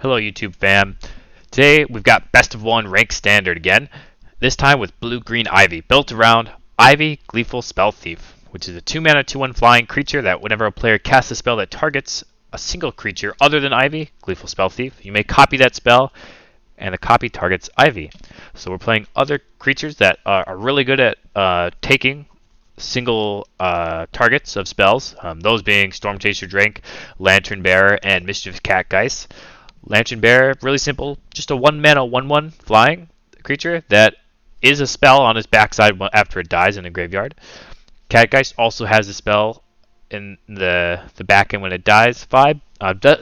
Hello YouTube fam. Today we've got best of one ranked standard again, this time with blue-green Ivy, built around Ivy, Gleeful Spell Thief, which is a 2-mana 2/1 flying creature that whenever a player casts a spell that targets a single creature other than Ivy, Gleeful Spell Thief, you may copy that spell and the copy targets Ivy. So we're playing other creatures that are really good at taking single targets of spells, those being Storm Chaser Drake, Lantern Bearer, and Mischievous Catgeist. Lantern Bearer, really simple, just a 1-mana 1/1 flying creature that is a spell on its backside after it dies in a graveyard. Catgeist also has a spell in the back end when it dies vibe.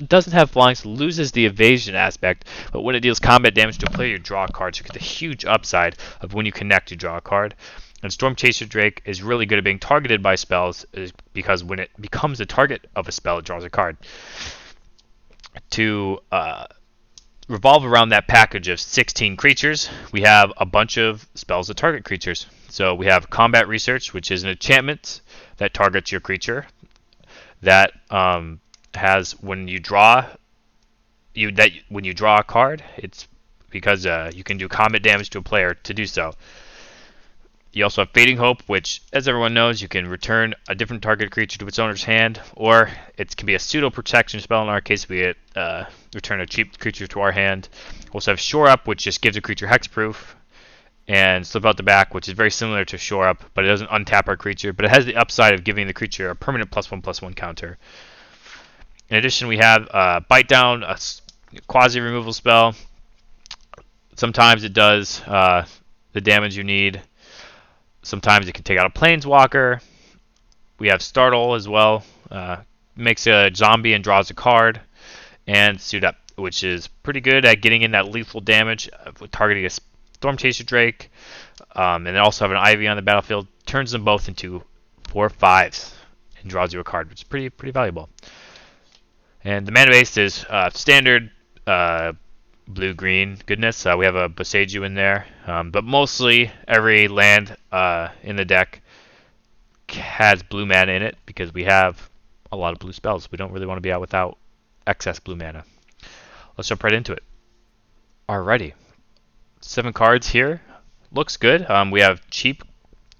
Doesn't have flying, so loses the evasion aspect, but when it deals combat damage to a player, you draw a card, so you get the huge upside of when you connect, you draw a card. And Storm Chaser Drake is really good at being targeted by spells, because when it becomes the target of a spell, it draws a card. To revolve around that package of 16 creatures, we have a bunch of spells that target creatures. So we have Combat Research, which is an enchantment that targets your creature. That has when you draw a card, it's because you can do combat damage to a player to do so. You also have Fading Hope, which, as everyone knows, you can return a different target creature to its owner's hand, or it can be a pseudo protection spell. In our case, we return a cheap creature to our hand. We also have Shore Up, which just gives a creature hexproof, and Slip Out the Back, which is very similar to Shore Up, but it doesn't untap our creature, but it has the upside of giving the creature a permanent +1/+1 counter. In addition, we have Bite Down, a quasi removal spell. Sometimes it does the damage you need. Sometimes it can take out a Planeswalker. We have Startle as well. Makes a zombie and draws a card. And Suit Up, which is pretty good at getting in that lethal damage with targeting a Storm Chaser Drake. And they also have an Ivy on the battlefield. Turns them both into 4/5s and draws you a card, which is pretty valuable. And the mana base is standard blue-green goodness. We have a Boseiju in there, but mostly every land in the deck has blue mana in it because we have a lot of blue spells. We don't really want to be out without excess blue mana. Let's jump right into it. Alrighty, 7 cards here. Looks good. We have cheap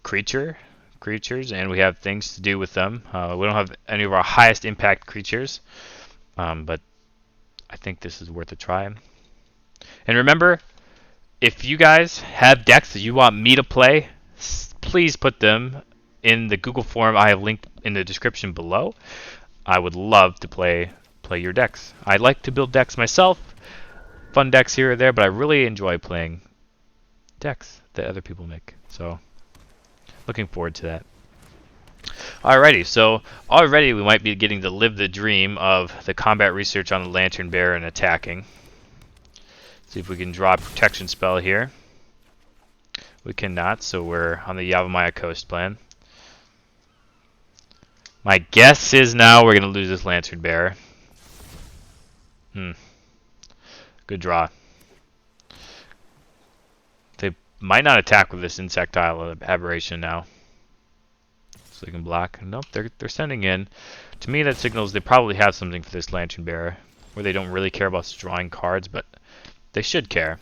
creatures, and we have things to do with them. We don't have any of our highest impact creatures, but I think this is worth a try. And remember, if you guys have decks that you want me to play, please put them in the Google form I have linked in the description below. I would love to play your decks. I like to build decks myself, fun decks here or there, but I really enjoy playing decks that other people make. So, looking forward to that. Alrighty, so already we might be getting to live the dream of the combat research on the Lantern Bearer and attacking. See if we can draw a protection spell here. We cannot, so we're on the Yavimaya Coast plan. My guess is now we're going to lose this Lantern Bearer. Good draw. They might not attack with this Insectile Aberration now. So they can block. Nope, they're sending in. To me, that signals they probably have something for this Lantern Bearer, where they don't really care about drawing cards, but they should care.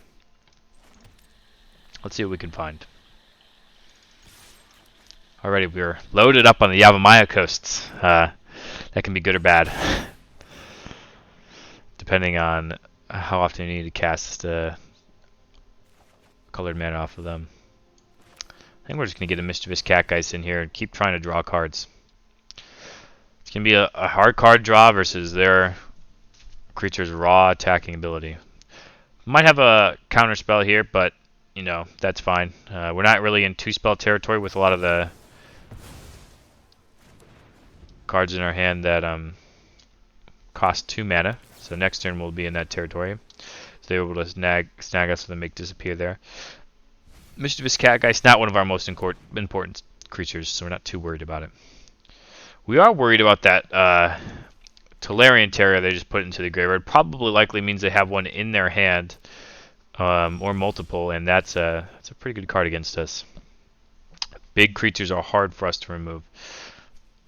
Let's see what we can find. Alrighty, we're loaded up on the Yavimaya coasts. That can be good or bad, depending on how often you need to cast colored mana off of them. I think we're just going to get a Mischievous Catgeist in here and keep trying to draw cards. It's going to be a hard card draw versus their creature's raw attacking ability. Might have a counter spell here, but you know, that's fine. We're not really in 2-spell territory with a lot of the cards in our hand that cost 2 mana. So next turn we'll be in that territory. So they're able to snag us and make disappear there. Mischievous Catgeist, not one of our most important creatures, so we're not too worried about it. We are worried about that Tolarian Terrier they just put into the graveyard. Probably likely means they have one in their hand, or multiple, and that's a pretty good card against us. Big creatures are hard for us to remove.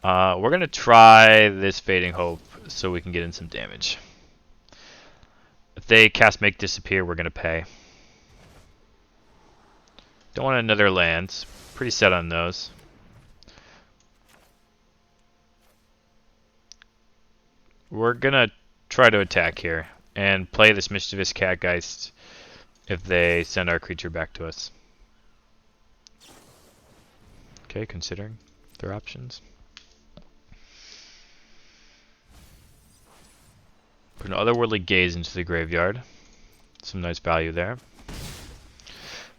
We're going to try this Fading Hope so we can get in some damage. they cast Make Disappear, we're going to pay. Don't want another land. Pretty set on those. We're going to try to attack here and play this Mischievous Catgeist if they send our creature back to us. Okay, considering their options. Put an Otherworldly Gaze into the graveyard. Some nice value there.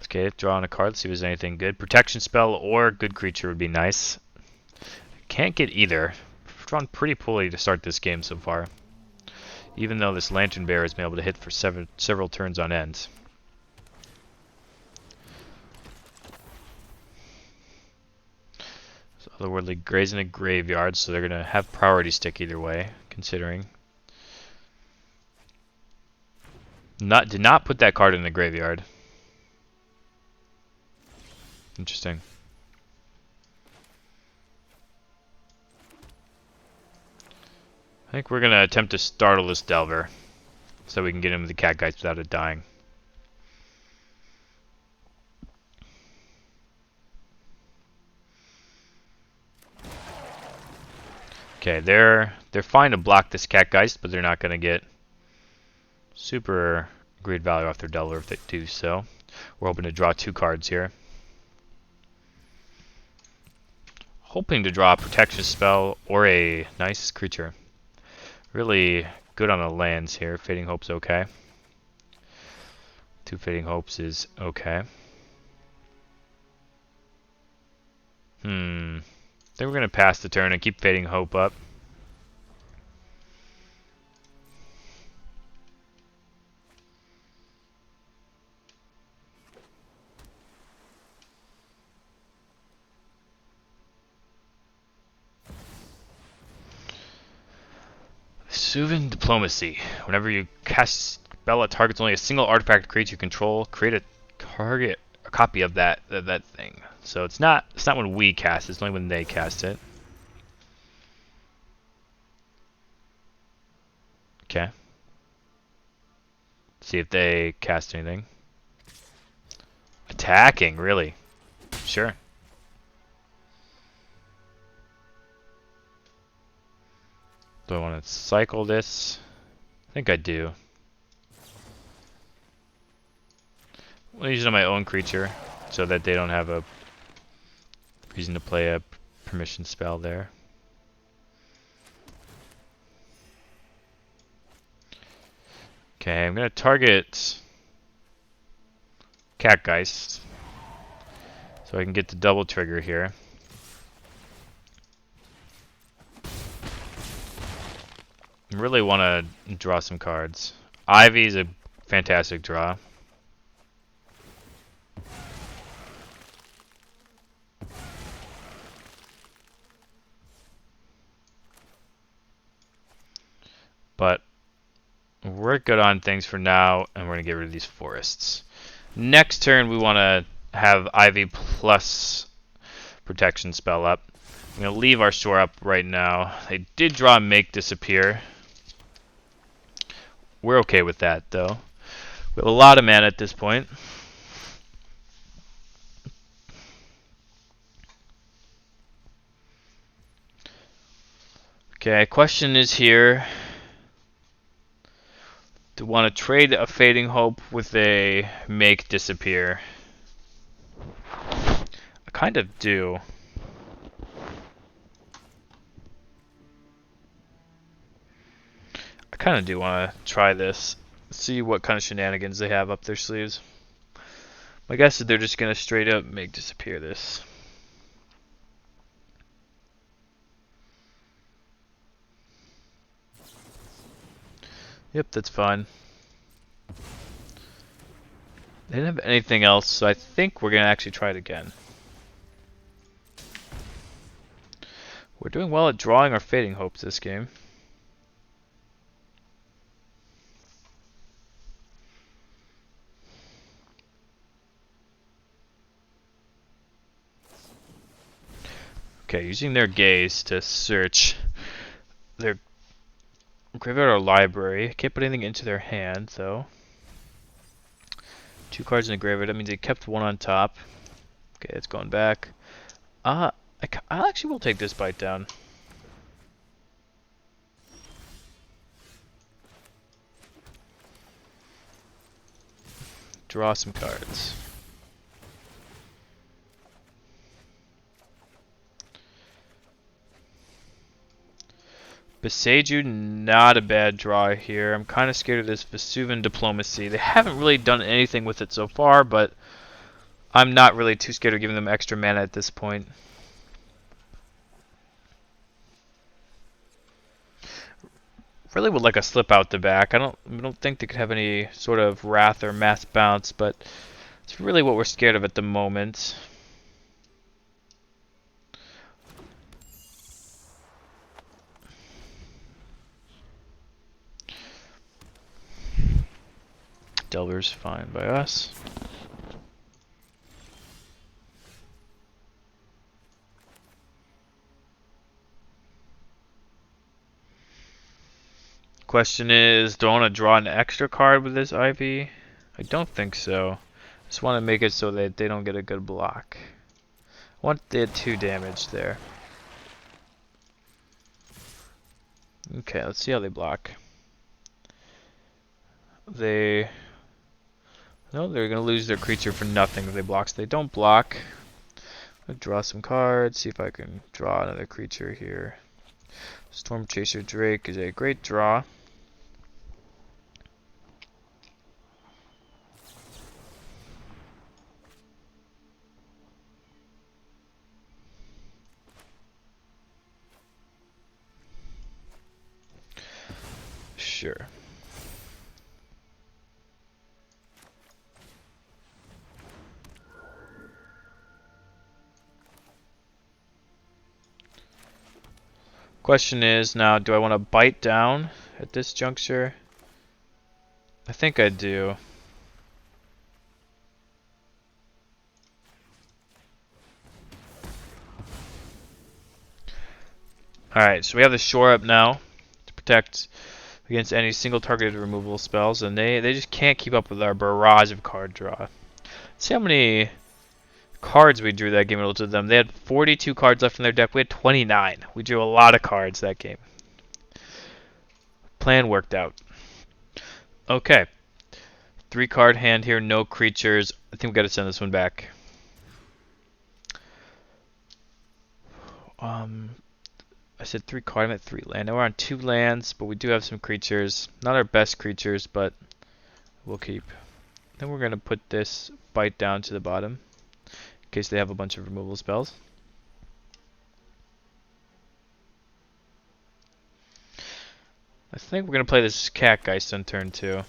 Okay, draw on a card, see if there's anything good. Protection spell or good creature would be nice. Can't get either. I've drawn pretty poorly to start this game so far. Even though this Lantern Bearer has been able to hit for several turns on end. So Otherworldly Gaze in a graveyard, so they're going to have priority stick either way, considering. Did not put that card in the graveyard. Interesting. I think we're going to attempt to startle this Delver so we can get him the Catgeist without it dying. Okay, they're fine to block this Catgeist, but they're not going to get super great value off their Delver if they do so. We're hoping to draw 2 cards here. Hoping to draw a protection spell or a nice creature. Really good on the lands here. Fading Hope's okay. 2 Fading Hopes is okay. Then we're going to pass the turn and keep Fading Hope up. Suvin Diplomacy. Whenever you cast spell that targets only a single artifact creature you control, create a copy of that thing. So it's not when we cast it, it's only when they cast it. Okay. See if they cast anything. Attacking, really? Sure. Do I want to cycle this? I think I do. I'll use it on my own creature so that they don't have a reason to play a permission spell there. Okay, I'm going to target Catgeist so I can get the double trigger here. Really want to draw some cards. Ivy is a fantastic draw. But we're good on things for now, and we're going to get rid of these forests. Next turn, we want to have Ivy plus protection spell up. I'm going to leave our shore up right now. They did draw Make Disappear. We're okay with that, though. We have a lot of mana at this point. Okay, question is here. Do you want to trade a Fading Hope with a Make Disappear? I kind of do. I kind of do want to try this. See what kind of shenanigans they have up their sleeves. My guess is they're just going to straight up Make Disappear this. Yep, that's fine. They didn't have anything else, so I think we're going to actually try it again. We're doing well at drawing our Fading Hopes this game. Okay, using their gaze to search. They're Graveyard or library. Can't put anything into their hand, though. 2 cards in the graveyard. That means they kept 1 on top. Okay, it's going back. I actually will take this bite down. Draw some cards. Beseiju, not a bad draw here. I'm kind of scared of this Vesuvian Diplomacy. They haven't really done anything with it so far, but I'm not really too scared of giving them extra mana at this point. Really would like a slip out the back. I don't think they could have any sort of Wrath or Mass Bounce, but it's really what we're scared of at the moment. Delver's fine by us. Question is, do I want to draw an extra card with this Ivy? I don't think so. I just want to make it so that they don't get a good block. I want they had 2 damage there. Okay, let's see how they block. No, they're gonna lose their creature for nothing if they block. So they don't block. I'll draw some cards, see if I can draw another creature here. Storm Chaser Drake is a great draw. Sure. Question is now, do I want to bite down at this juncture? I think I do. Alright, so we have the shore up now to protect against any single targeted removal spells, and they just can't keep up with our barrage of card draw. Let's see how many cards we drew that game relative to them. They had 42 cards left in their deck. We had 29. We drew a lot of cards that game. Plan worked out. Okay. 3 card hand here, no creatures. I think we got to send this one back. I said 3 card, I meant 3 land. Now we're on 2 lands, but we do have some creatures. Not our best creatures, but we'll keep. Then we're going to put this bite down to the bottom in case they have a bunch of removal spells. I think we're going to play this Catgeist on turn 2.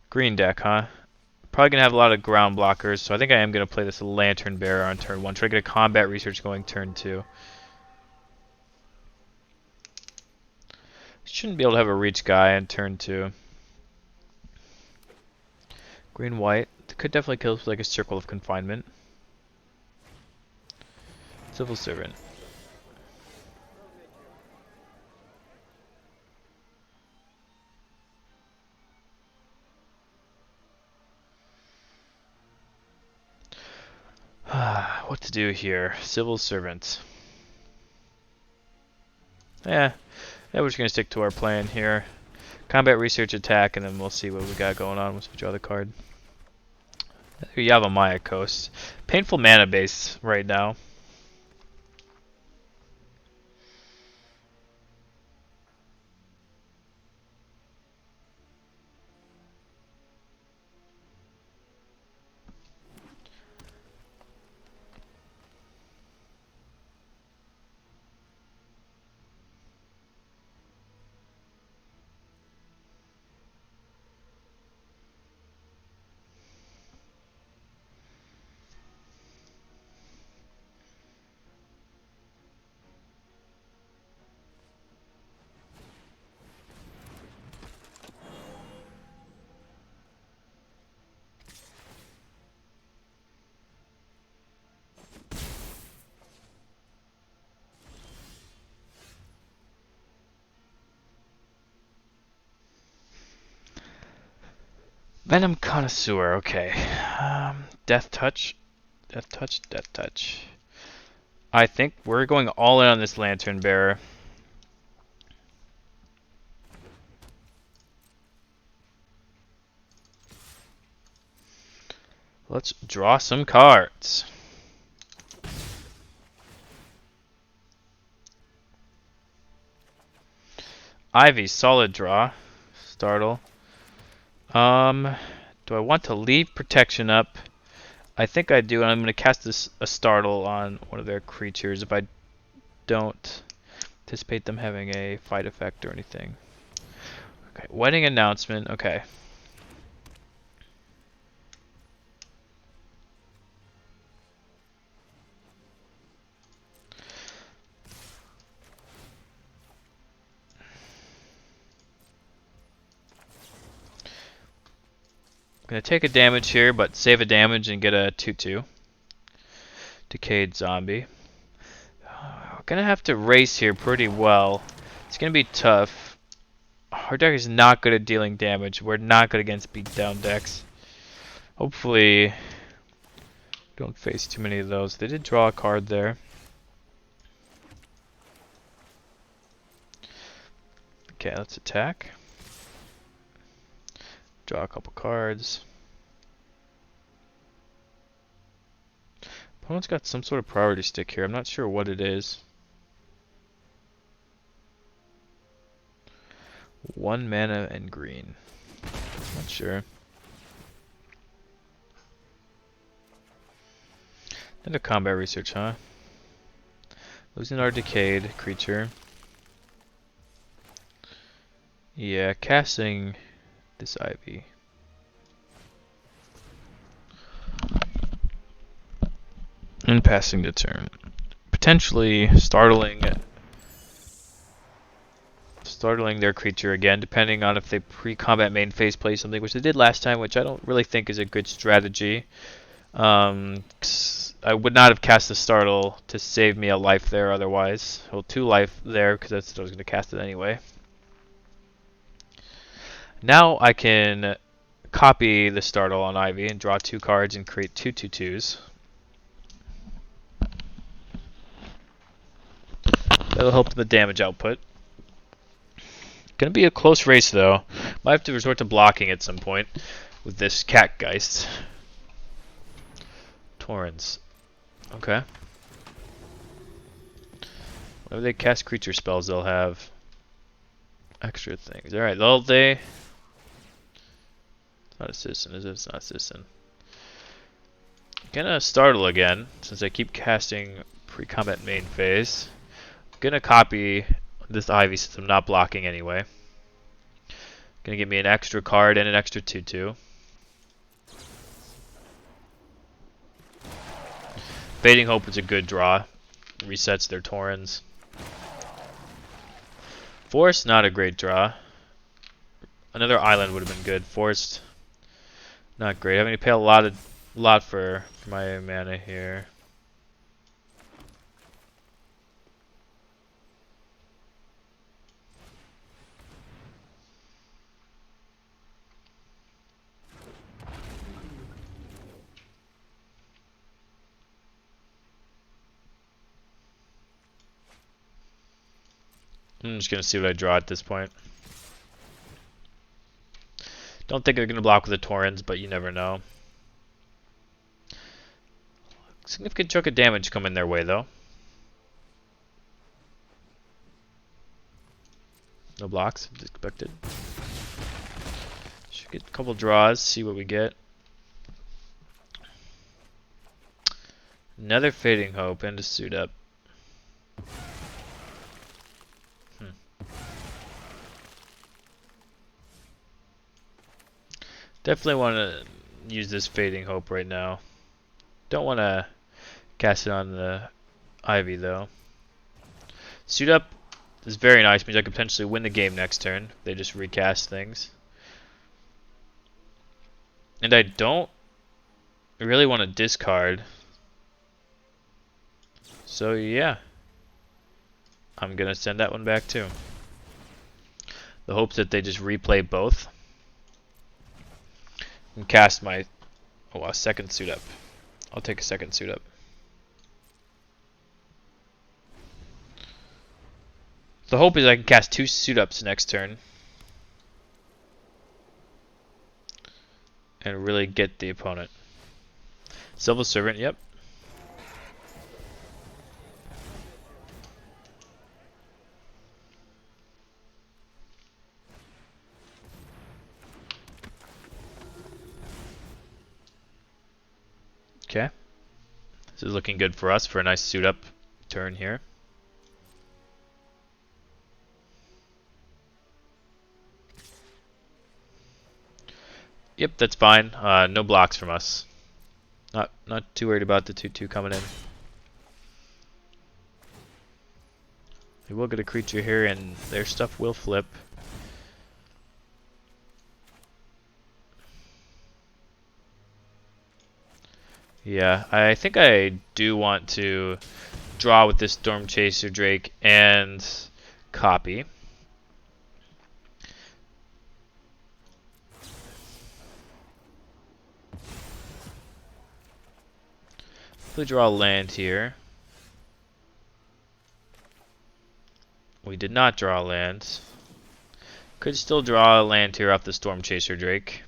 Green deck, huh? Probably going to have a lot of ground blockers, so I think I am going to play this Lantern Bearer on turn 1. Try to get a combat research going turn 2. Shouldn't be able to have a reach guy on turn 2. Green white. Could definitely kill with like a Circle of Confinement. Civil Servant. What to do here? Civil Servant. Yeah, we're just going to stick to our plan here. Combat Research attack, and then we'll see what we got going on once we draw the card. Yavimaya Coast. Painful mana base right now. Venom Connoisseur, okay. Death Touch. Death Touch, Death Touch. I think we're going all in on this Lantern Bearer. Let's draw some cards. Ivy, solid draw. Startle. Do I want to leave protection up? I think I do, and I'm going to cast a startle on one of their creatures if I don't anticipate them having a fight effect or anything. Okay, wedding announcement. Okay. I'm going to take a damage here, but save a damage and get a 2/2. Decayed Zombie. We're going to have to race here pretty well. It's going to be tough. Our deck is not good at dealing damage. We're not good against beatdown decks. Hopefully, don't face too many of those. They did draw a card there. Okay, let's attack. Draw a couple cards. Opponent's got some sort of priority stick here. I'm not sure what it is. 1 mana and green. Not sure. Then a combat research, huh? Losing our decayed creature. Yeah, casting this Ivy. And passing the turn. Potentially startling their creature again, depending on if they pre-combat main phase play something, which they did last time, which I don't really think is a good strategy. I would not have cast the startle to save me a life there otherwise. Well, 2 life there, because that's what I was going to cast it anyway. Now I can copy the startle on Ivy and draw 2 cards and create 2 2/2s. That'll help the damage output. Gonna be a close race though. Might have to resort to blocking at some point with this Catgeist. Torrens. Okay. Whenever they cast creature spells, they'll have extra things. Alright, it's not a citizen, is it? It's not a citizen. Gonna startle again, since I keep casting pre-combat main phase. Gonna copy this Ivy since I'm not blocking anyway. Gonna give me an extra card and an extra 2/2. Fading Hope is a good draw. Resets their Torrens. Forest, not a great draw. Another island would have been good. Forest, not great. Having to pay a lot for my mana here. I'm just going to see what I draw at this point. Don't think they're going to block with the Torrens, but you never know. Significant chunk of damage coming their way, though. No blocks, as expected. Should get a couple draws, see what we get. Another Fading Hope and a Suit Up. Definitely want to use this Fading Hope right now. Don't want to cast it on the Ivy though. Suit Up is very nice, means I could potentially win the game next turn. They just recast things. And I don't really want to discard. So yeah. I'm going to send that one back too. The hopes that they just replay both. And cast my a second suit up. I'll take a second suit up. The hope is I can cast 2 suit ups next turn. And really get the opponent. Civil Servant, yep. Okay. This is looking good for us for a nice suit up turn here. Yep, that's fine. No blocks from us. Not too worried about the 2/2 coming in. We will get a creature here, and their stuff will flip. Yeah, I think I do want to draw with this Storm Chaser Drake and copy. We draw a land here. We did not draw a land. Could still draw a land here off the Storm Chaser Drake.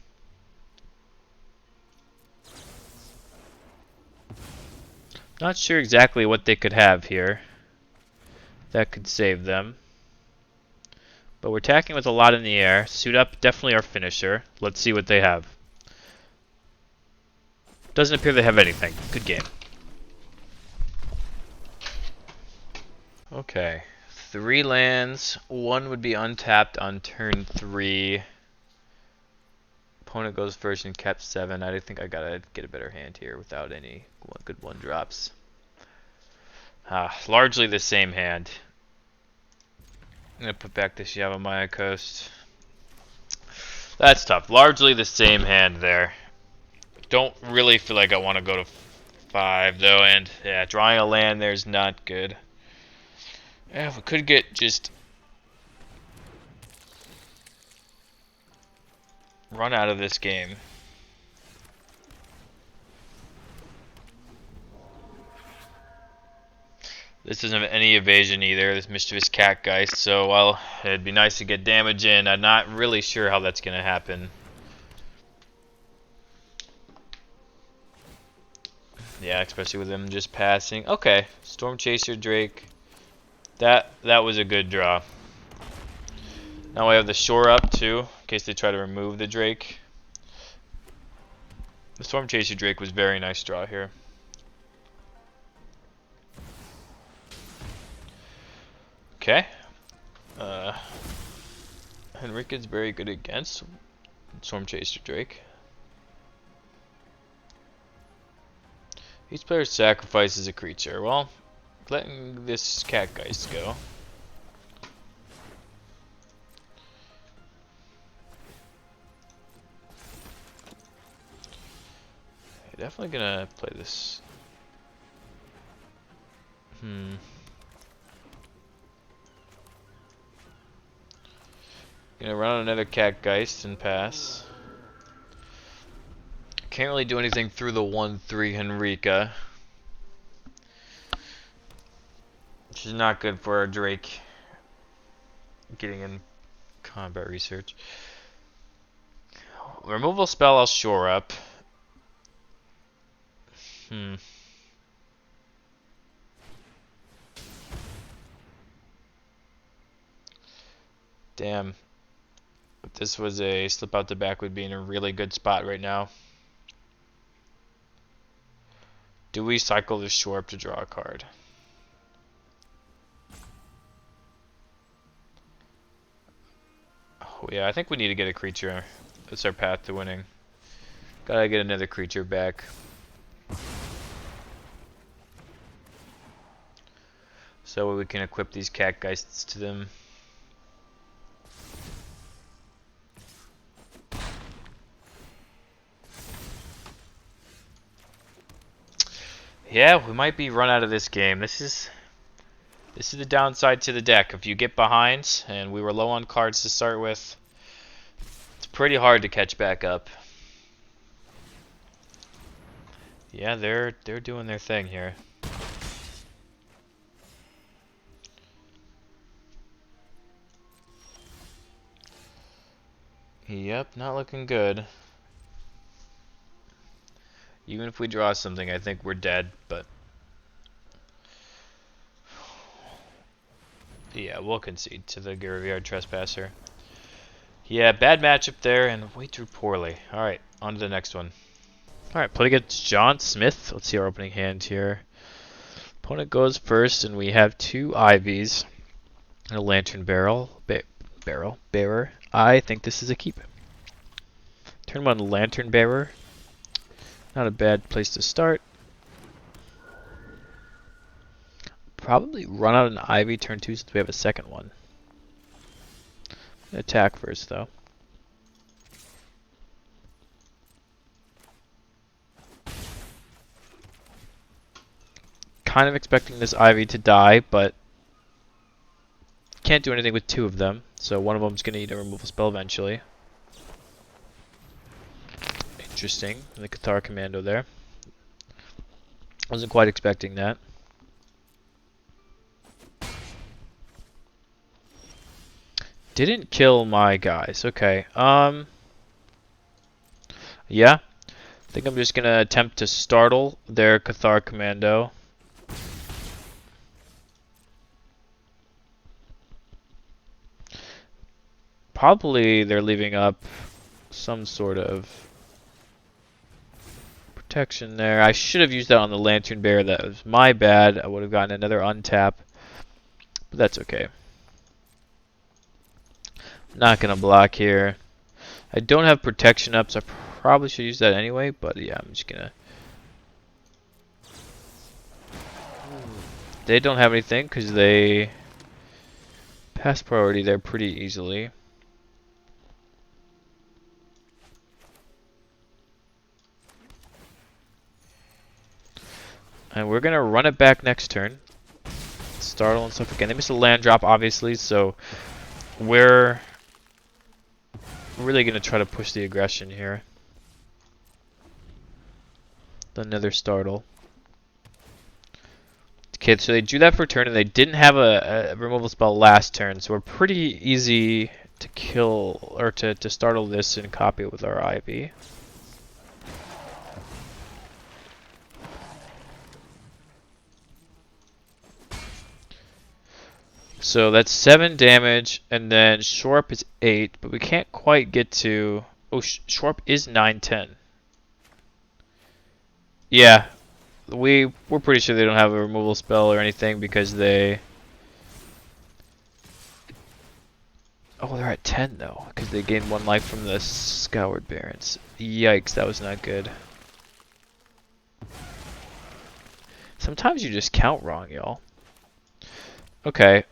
Not sure exactly what they could have here that could save them. But we're attacking with a lot in the air. Suit up, definitely our finisher. Let's see what they have. Doesn't appear they have anything. Good game. Okay. 3 lands. 1 would be untapped on turn 3. Opponent goes first and kept 7. I think I gotta get a better hand here without any good 1-drops. Largely the same hand. I'm gonna put back this Yavimaya Coast. That's tough. Largely the same hand there. Don't really feel like I want to go to 5 though, and yeah, drawing a land there is not good. Yeah, we could get just run out of this game. This doesn't have any evasion either, this Mischievous Catgeist, so while it'd be nice to get damage in, I'm not really sure how that's going to happen. Yeah, especially with them just passing. Okay, Storm Chaser Drake. That was a good draw. Now I have the Shore Up too, in case they try to remove the Drake. The Storm Chaser Drake was a very nice draw here. Okay. Henrique's very good against Storm Chaser Drake. Each player sacrifices a creature. Well, letting this Catgeist go. Definitely gonna play this. Gonna run on another Catgeist and pass. Can't really do anything through the 1/3 Henrique. Which is not good for our Drake getting in combat research. Removal spell I'll Shore Up. Damn. If this was a slip out the back, would be in a really good spot right now. Do we cycle this Shore Up to draw a card? Oh yeah, I think we need to get a creature. That's our path to winning. Gotta get another creature back. So we can equip these Catgeists to them. Yeah, we might be run out of this game. This is the downside to the deck. If you get behind, and we were low on cards to start with, it's pretty hard to catch back up. Yeah, they're doing their thing here. Yep, not looking good. Even if we draw something, I think we're dead, but yeah, we'll concede to the Graveyard Trespasser. Yeah, bad matchup there, and we drew poorly. Alright, on to the next one. Alright, playing against John Smith. Let's see our opening hand here. Opponent goes first, and we have two Ivies and a Lantern Bearer. I think this is a keep. Turn one Lantern Bearer. Not a bad place to start. Probably run out an Ivy turn 2 since we have a second one. Attack first, though. Kind of expecting this Ivy to die, but can't do anything with two of them, so one of them's going to need a removal spell eventually. Interesting, the Cathar Commando there. Wasn't quite expecting that. Didn't kill my guys. Okay. Yeah. I think I'm just gonna attempt to startle their Cathar Commando. Probably they're leaving up some sort of protection there. I should have used that on the Lantern Bear. That was my bad. I would have gotten another untap. But that's okay. Not gonna block here. I don't have protection up, so I probably should use that anyway, but yeah, I'm just gonna... They don't have anything because they pass priority there pretty easily. And we're gonna run it back next turn. Startle and stuff again. They missed a land drop, obviously, so we're really gonna try to push the aggression here. Another startle. Okay, so they drew that for a turn, and they didn't have a removal spell last turn, so we're pretty easy to kill, or to startle this and copy it with our Ivy. So that's 7 damage, and then Shorp is 8, but we can't quite get to... Oh, Shorp is 9/10. Yeah, we're pretty sure they don't have a removal spell or anything because they... Oh, they're at 10 though, because they gained 1 life from the Scoured Barrens. Yikes, that was not good. Sometimes you just count wrong, y'all. Okay,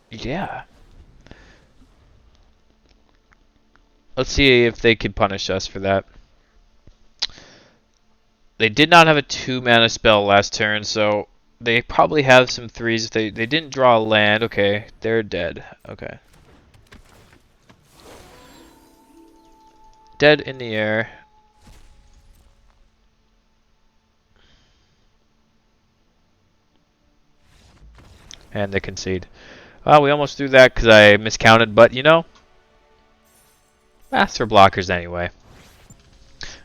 yeah. Let's see if they can punish us for that. They did not have a 2-mana spell last turn, so they probably have some 3s. They didn't draw a land. Okay, they're dead. Okay. Dead in the air. And they concede. Well, we almost threw that because I miscounted, but you know, master blockers anyway.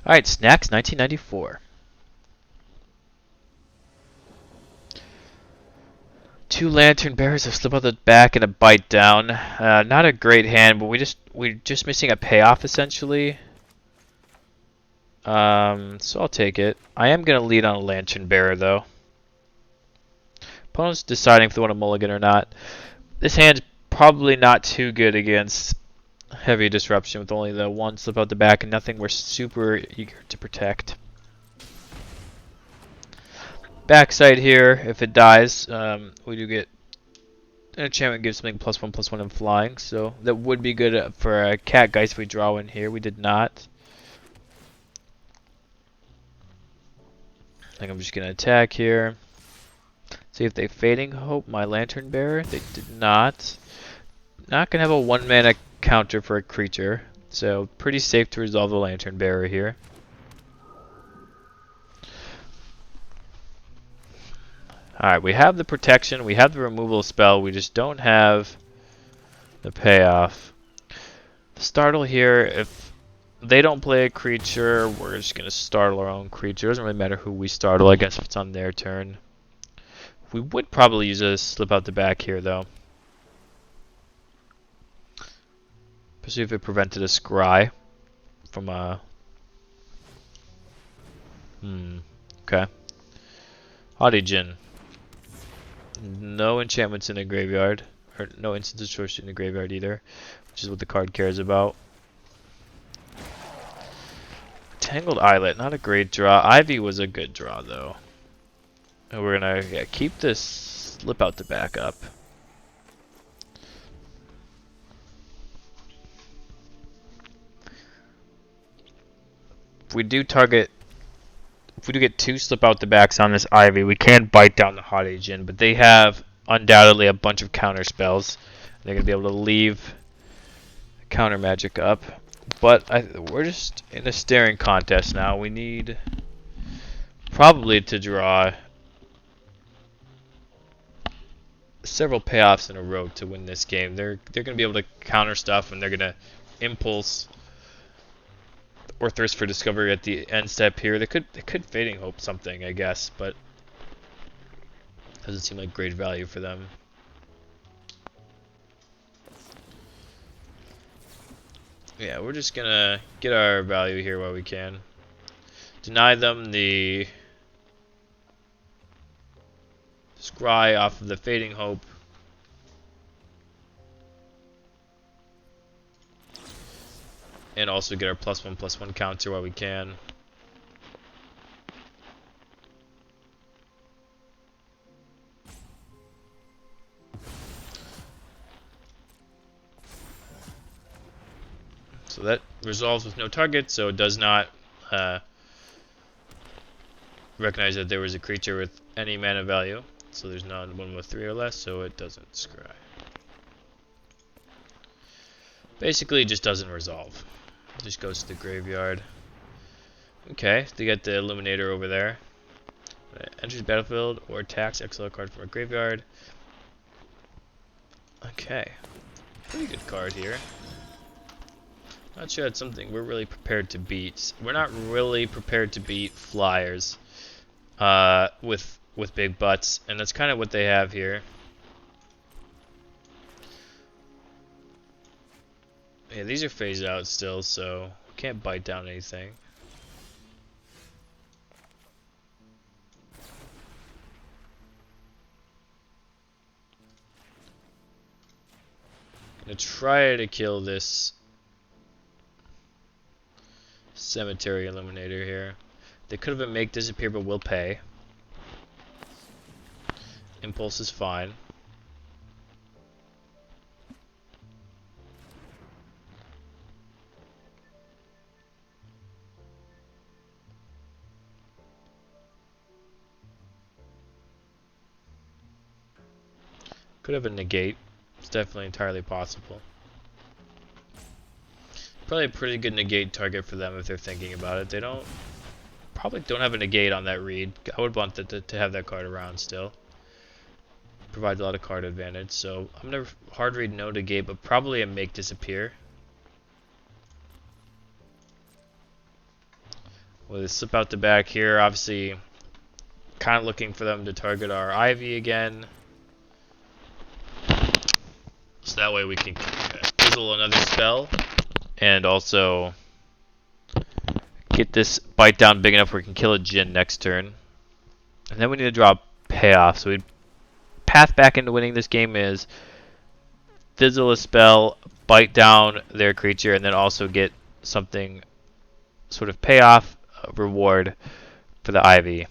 Alright, Snacks 1994. Two Lantern Bearers, a slip out the back and a bite down. Not a great hand, but we're just missing a payoff essentially. So I'll take it. I am gonna lead on a Lantern Bearer though. Opponent's deciding if they want to mulligan or not. This hand's probably not too good against Heavy Disruption with only the 1 slip out the back and nothing we're super eager to protect. Backside here, if it dies, we do get an enchantment gives something +1/+1 in flying, so that would be good for a Cat Geist if we draw in here. We did not. I think I'm just gonna attack here. See if they Fading Hope my Lantern Bearer. They did not. Not gonna have a 1-mana counter for a creature, so pretty safe to resolve the Lantern Bearer here. Alright, we have the protection, we have the removal spell, we just don't have the payoff. The startle here, if they don't play a creature, we're just going to startle our own creature. It doesn't really matter who we startle, I guess, if it's on their turn. We would probably use a slip out the back here, though. Especially if it prevented a scry from a... Okay. Audigen. No enchantments in the graveyard. Or no instant destruction in the graveyard either. Which is what the card cares about. Tangled Eyelet. Not a great draw. Ivy was a good draw though. And we're gonna keep this slip out the back up. If we do get two slip out the backs on this Ivy, we can bite down the Hot Agent, but they have undoubtedly a bunch of counter spells. They're going to be able to leave counter magic up. But we're just in a staring contest now. We need probably to draw several payoffs in a row to win this game. They're going to be able to counter stuff, and they're going to impulse or Thirst for Discovery at the end step here. They could Fading Hope something, I guess, but doesn't seem like great value for them. Yeah, we're just gonna get our value here while we can. Deny them the scry off of the Fading Hope. And also get our +1/+1 counter while we can. So that resolves with no target, so it does not recognize that there was a creature with any mana value. So there's not one with 3 or less, so it doesn't scry. Basically, it just doesn't resolve. It just goes to the graveyard. Okay, they get the Illuminator over there. Enters the battlefield or attacks, exile a card from a graveyard. Okay, pretty good card here. Not sure that's something we're really prepared to beat. We're not really prepared to beat flyers with big butts, and that's kind of what they have here. Yeah, these are phased out still, so we can't bite down anything. Gonna try to kill this Cemetery Illuminator here. They could have Make Disappear, but we'll pay. Impulse is fine. Could have a negate. It's definitely entirely possible. Probably a pretty good negate target for them if they're thinking about it. They probably don't have a negate on that read. I would want to have that card around still. Provides a lot of card advantage. So I'm gonna hard read no negate, but probably a Make Disappear. With a slip out the back here, obviously kind of looking for them to target our Ivy again. So that way we can fizzle another spell and also get this bite down big enough where we can kill a Djinn next turn. And then we need to draw a payoff. So we path back into winning this game is fizzle a spell, bite down their creature, and then also get something sort of payoff reward for the Ivy.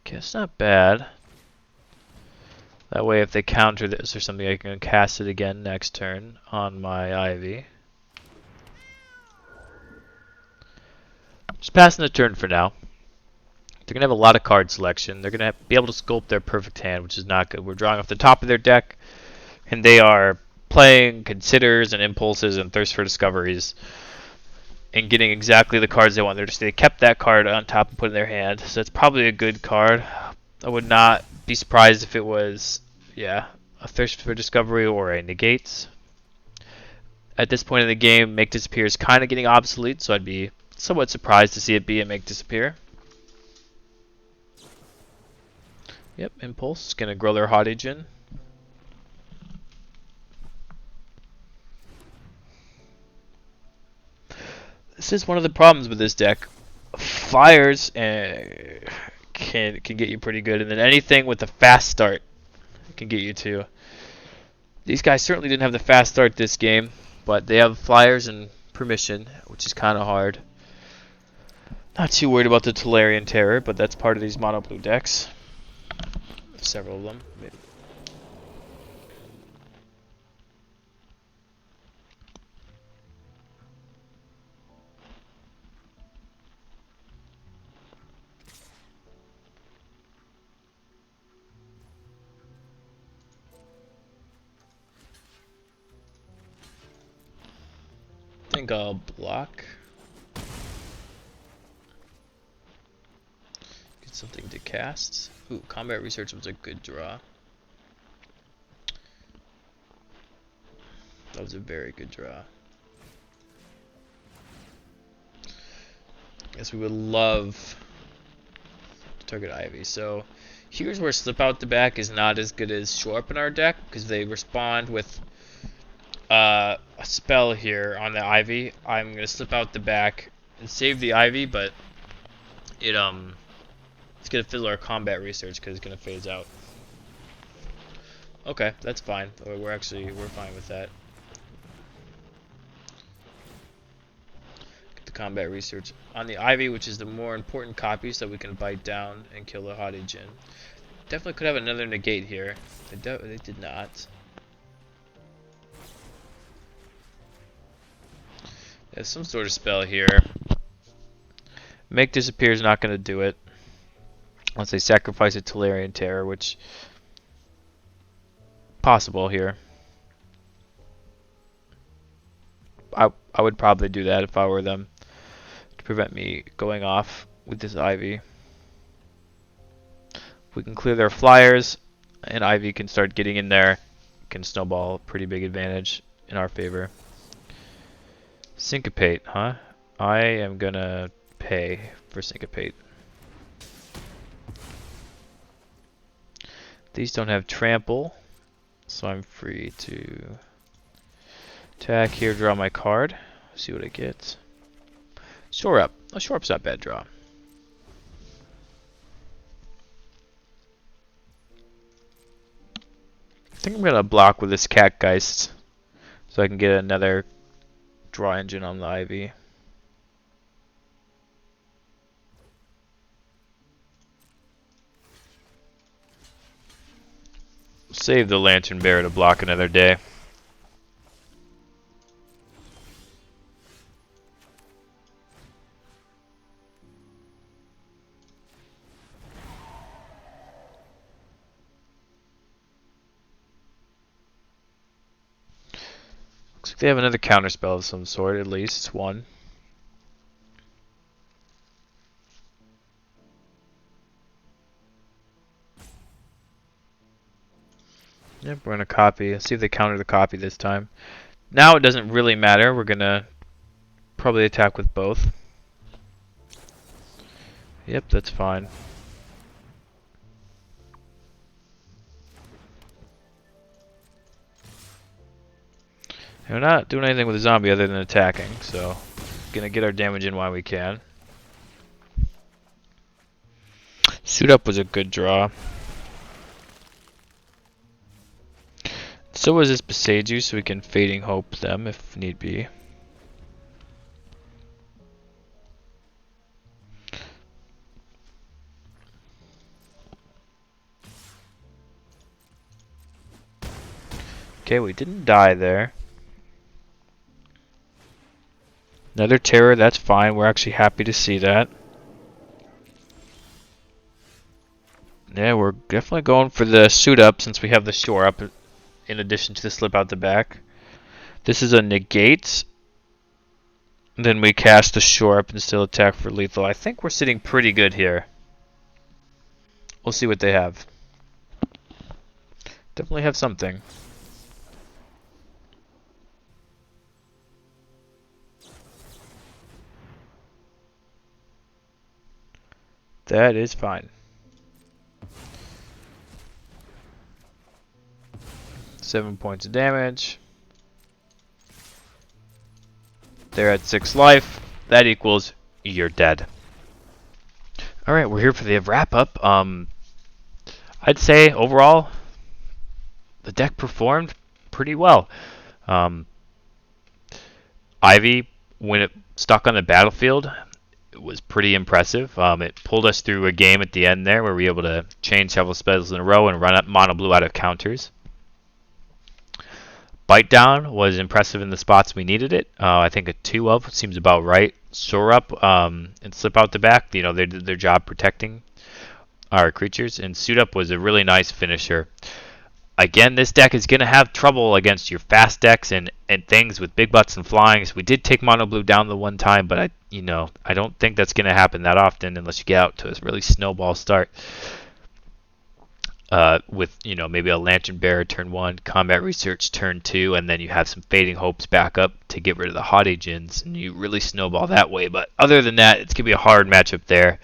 Okay, it's not bad. That way if they counter this or something, I can cast it again next turn on my Ivy. Just passing the turn for now. They're going to have a lot of card selection. They're going to be able to sculpt their perfect hand, which is not good. We're drawing off the top of their deck, and they are playing Considers and Impulses and Thirst for Discoveries. and getting exactly the cards they want. They kept that card on top and put in their hand, so it's probably a good card. I would not be surprised if it was, yeah, a Thirst for Discovery or a Negates. At this point in the game, Make Disappear is kind of getting obsolete, so I'd be somewhat surprised to see it be a Make Disappear. Yep, Impulse is going to grow their Hottage in. This is one of the problems with this deck. Flyers can get you pretty good, and then anything with a fast start can get you too. These guys certainly didn't have the fast start this game, but they have Flyers and Permission, which is kind of hard. Not too worried about the Tolarian Terror, but that's part of these mono blue decks. Several of them. Maybe. I think I'll block. Get something to cast. Ooh, Combat Research was a good draw. That was a very good draw. Guess we would love to target Ivy. So here's where Slip Out the Back is not as good as Shore Up in our deck, because they respond with a spell here on the Ivy. I'm gonna Slip Out the Back and save the Ivy, but it's gonna fizzle our Combat Research because it's gonna phase out. Okay, that's fine. We're fine with that. Get the Combat Research on the Ivy, which is the more important copy, so we can bite down and kill the Hottage in. Definitely could have another negate here. They did not. There's some sort of spell here. Make Disappear is not going to do it. Unless they sacrifice a Tolarian Terror, which possible here. I would probably do that if I were them, to prevent me going off with this Ivy. If we can clear their Flyers, and Ivy can start getting in there, can snowball a pretty big advantage in our favor. Syncopate, huh? I am gonna pay for Syncopate. These don't have Trample, so I'm free to attack here, draw my card, see what I get. Shore Up. Oh, Shore Up's not a bad draw. I think I'm gonna block with this Catgeist, so I can get another draw engine on the Ivy. Save the Lantern Bearer to block another day. Looks like they have another counterspell of some sort, at least one. Yep, we're gonna copy. Let's see if they counter the copy this time. Now it doesn't really matter. We're gonna probably attack with both. Yep, that's fine. And we're not doing anything with the zombie other than attacking, so gonna get our damage in while we can. Suit Up was a good draw. So was this Beseiju, so we can Fading Hope them if need be. Okay, we didn't die there. Another Terror, that's fine. We're actually happy to see that. Yeah, we're definitely going for the Suit Up since we have the Shore Up in addition to the Slip Out the Back. This is a Negate. Then we cast the Shore Up and still attack for lethal. I think we're sitting pretty good here. We'll see what they have. Definitely have something. That is fine. 7 points of damage. They're at 6 life. That equals you're dead. Alright, we're here for the wrap up. I'd say overall the deck performed pretty well. Ivy, when it stuck on the battlefield, it was pretty impressive. It pulled us through a game at the end there where we were able to chain several spells in a row and run up mono blue out of counters. Bite Down was impressive in the spots we needed it. I think a 2 of seems about right. Soar Up and Slip Out the Back, they did their job protecting our creatures. And Suit Up was a really nice finisher. Again, this deck is going to have trouble against your fast decks and things with big butts and flyings. We did take mono blue down the one time, but I don't think that's going to happen that often unless you get out to a really snowball start. With maybe a Lantern Bearer turn 1, Combat Research turn 2, and then you have some Fading Hopes back up to get rid of the Hot Agents, and you really snowball that way. But other than that, it's gonna be a hard matchup there.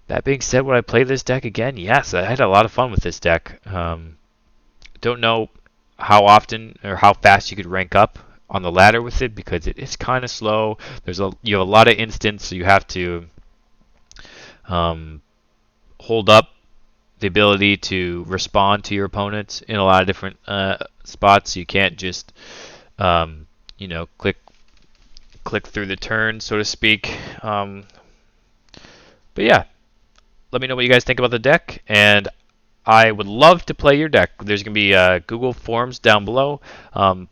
That being said, would I play this deck again? Yes, I had a lot of fun with this deck. Don't know how often or how fast you could rank up on the ladder with it because it is kind of slow. You have a lot of instants, so you have to hold up the ability to respond to your opponents in a lot of different spots. You can't just click through the turn, so to speak. But yeah, let me know what you guys think about the deck, and I would love to play your deck. There's going to be Google Forms down below.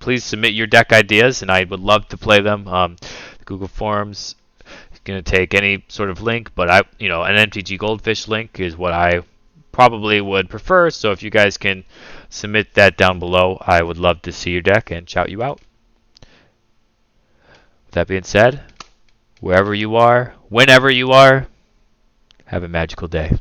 Please submit your deck ideas, and I would love to play them. The Google Forms going to take any sort of link, but an MTG Goldfish link is what I probably would prefer. So if you guys can submit that down below, I would love to see your deck and shout you out. With that being said, wherever you are, whenever you are, have a magical day.